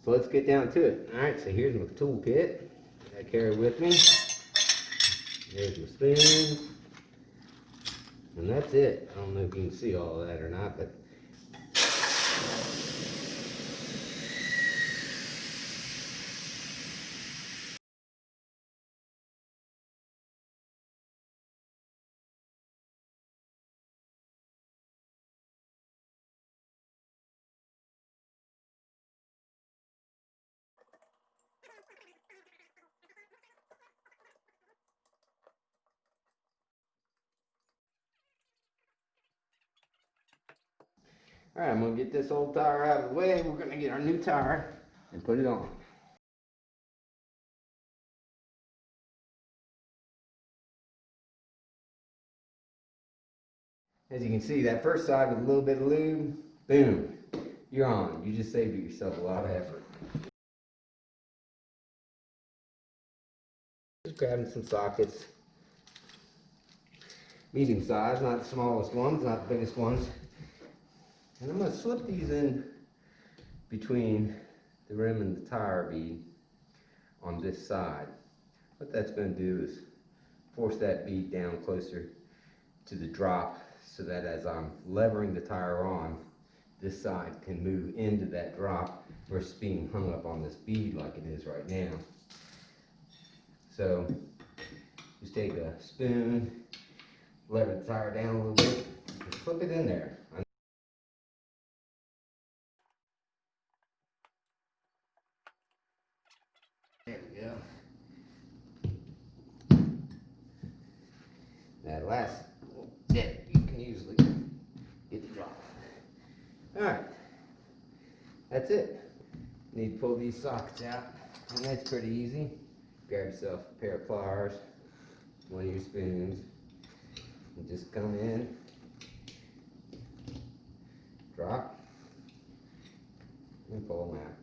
So let's get down to it. Alright, so here's my tool kit I carry with me. There's my spoons. And that's it. I don't know if you can see all of that or not, but alright, I'm going to get this old tire out of the way. We're going to get our new tire and put it on. As you can see, that first side with a little bit of lube, boom, you're on. You just saved yourself a lot of effort. Just grabbing some sockets. Medium size, not the smallest ones, not the biggest ones. And I'm going to slip these in between the rim and the tire bead on this side. What that's going to do is force that bead down closer to the drop so that as I'm levering the tire on, this side can move into that drop versus being hung up on this bead like it is right now. So just take a spoon, lever the tire down a little bit, and slip it in there. There we go. That last little dip, you can usually get the drop. Alright, that's it. You need to pull these sockets out, and that's pretty easy. Grab yourself a pair of pliers, one of your spoons, and just come in, drop, and pull them out.